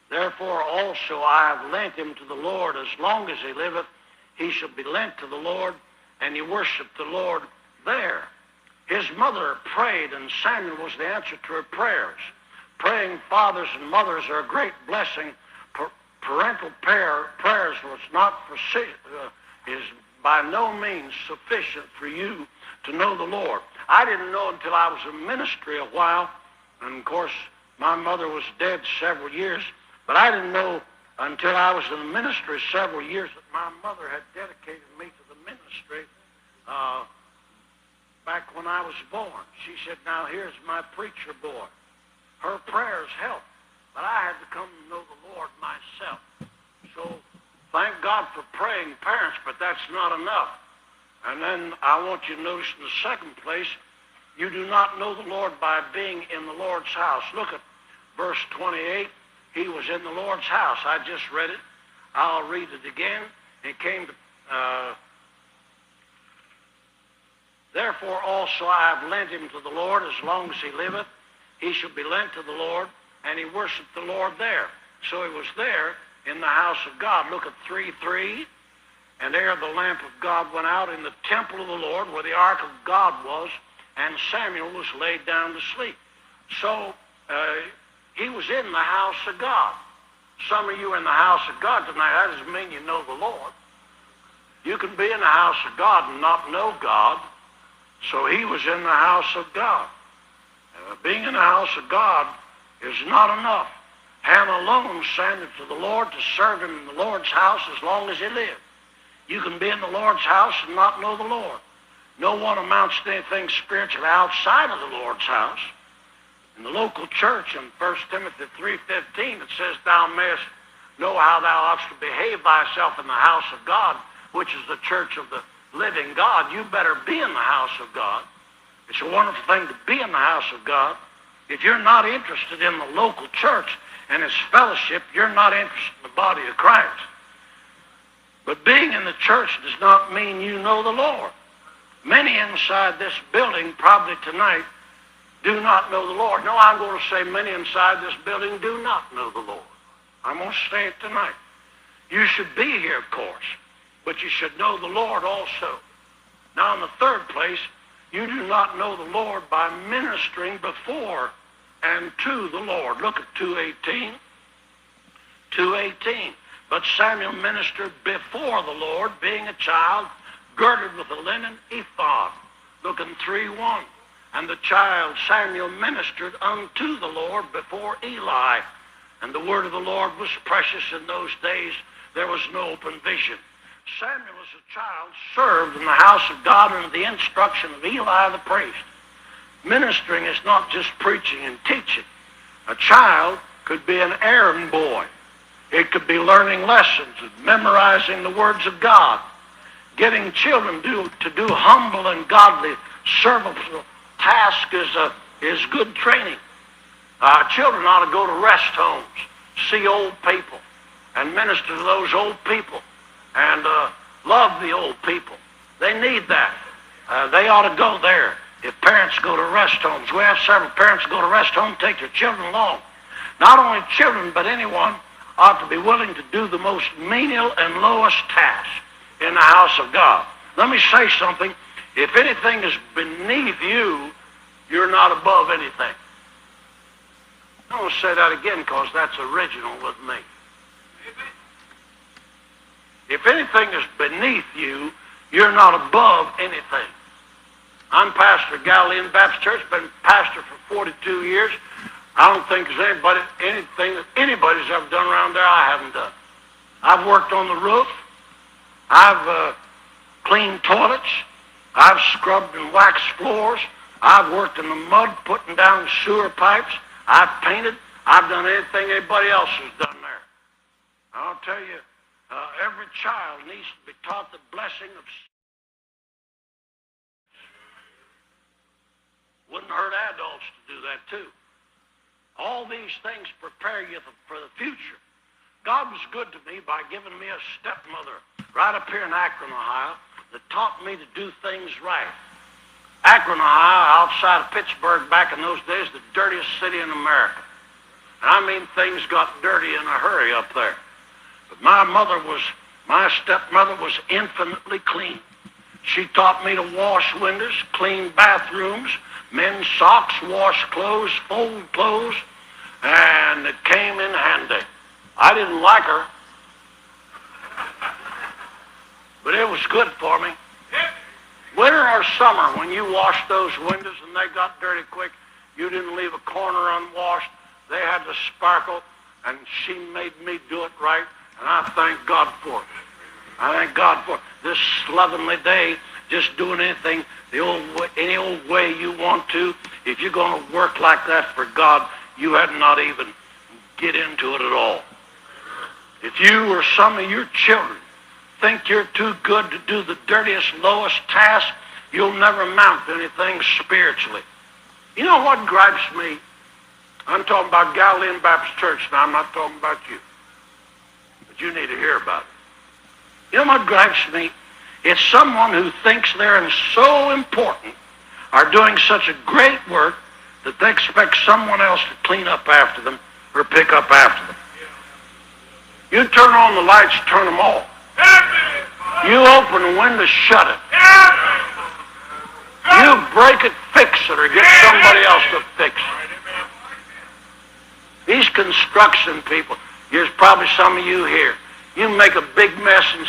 Therefore also I have lent him to the Lord. As long as he liveth, he shall be lent to the Lord, and he worshiped the Lord there. His mother prayed, and Samuel was the answer to her prayers. Praying fathers and mothers are a great blessing. Parental prayers is by no means sufficient for you to know the Lord. I didn't know until I was in ministry a while, and of course my mother was dead several years, but I didn't know until I was in the ministry several years that my mother had dedicated me to the ministry back when I was born. She said, now here's my preacher boy. Her prayers helped, but I had to come to know the Lord myself. So thank God for praying parents, but that's not enough. And then I want you to notice in the second place, you do not know the Lord by being in the Lord's house. Look at verse 28. He was in the Lord's house. I just read it. I'll read it again. It came to, therefore also I have lent him to the Lord. As long as he liveth, he shall be lent to the Lord, and he worshiped the Lord there. So he was there in the house of God. Look at 3:3. And ere the lamp of God went out in the temple of the Lord, where the ark of God was, and Samuel was laid down to sleep. So he was in the house of God. Some of you are in the house of God tonight. That doesn't mean you know the Lord. You can be in the house of God and not know God. So he was in the house of God. Being in the house of God is not enough. Hannah alone ascended to the Lord to serve him in the Lord's house as long as he lived. You can be in the Lord's house and not know the Lord. No one amounts to anything spiritual outside of the Lord's house. In the local church in 1 Timothy 3:15, it says, thou mayest know how thou oughtest to behave thyself in the house of God, which is the church of the living God. You better be in the house of God. It's a wonderful thing to be in the house of God. If you're not interested in the local church and its fellowship, you're not interested in the body of Christ. But being in the church does not mean you know the Lord. Many inside this building, probably tonight, do not know the Lord. No, I'm going to say many inside this building do not know the Lord. I'm going to say it tonight. You should be here, of course, but you should know the Lord also. Now, in the third place, you do not know the Lord by ministering before and to the Lord. Look at 2:18. 2:18. But Samuel ministered before the Lord, being a child, girded with a linen ephod. Look in 3:1. And the child Samuel ministered unto the Lord before Eli. And the word of the Lord was precious in those days. There was no open vision. Samuel as a child served in the house of God under the instruction of Eli the priest. Ministering is not just preaching and teaching. A child could be an errand boy. It could be learning lessons and memorizing the words of God. Getting children to do humble and godly serviceable task is good training. Children ought to go to rest homes, see old people, and minister to those old people, and love the old people. They need that. They ought to go there. If parents go to rest homes, we have several parents go to rest homes, take their children along. Not only children, but anyone ought to be willing to do the most menial and lowest task in the house of God. Let me say something. If anything is beneath you, you're not above anything. I'm going to say that again because that's original with me. If anything is beneath you, you're not above anything. I'm pastor of Galilean Baptist Church, been pastor for 42 years. I don't think there's anything that anybody's ever done around there I haven't done. I've worked on the roof. I've cleaned toilets. I've scrubbed and waxed floors. I've worked in the mud, putting down sewer pipes. I've painted. I've done anything anybody else has done there. I'll tell you, every child needs to be taught the blessing of. Wouldn't hurt adults to do that too. All these things prepare you for the future. God was good to me by giving me a stepmother right up here in Akron, Ohio, that taught me to do things right. Akron, Ohio, outside of Pittsburgh back in those days, the dirtiest city in America. I mean, things got dirty in a hurry up there. But my stepmother was infinitely clean. She taught me to wash windows, clean bathrooms, mend socks, wash clothes, fold clothes, and it came in handy. I didn't like her, but it was good for me. Winter or summer, when you washed those windows and they got dirty quick, you didn't leave a corner unwashed. They had to sparkle, and she made me do it right, and I thank God for it. I thank God for it. This slovenly day, just doing anything any old way you want to. If you're going to work like that for God, you had not even get into it at all. If you or some of your children think you're too good to do the dirtiest, lowest task, you'll never amount to anything spiritually. You know what gripes me? I'm talking about Galilean Baptist Church now. I'm not talking about you. But you need to hear about it. You know what gripes me? It's someone who thinks they're so important, are doing such a great work, that they expect someone else to clean up after them or pick up after them. You turn on the lights, turn them off. You open the window, shut it. You break it, fix it, or get somebody else to fix it. These construction people, there's probably some of you here. You make a big mess in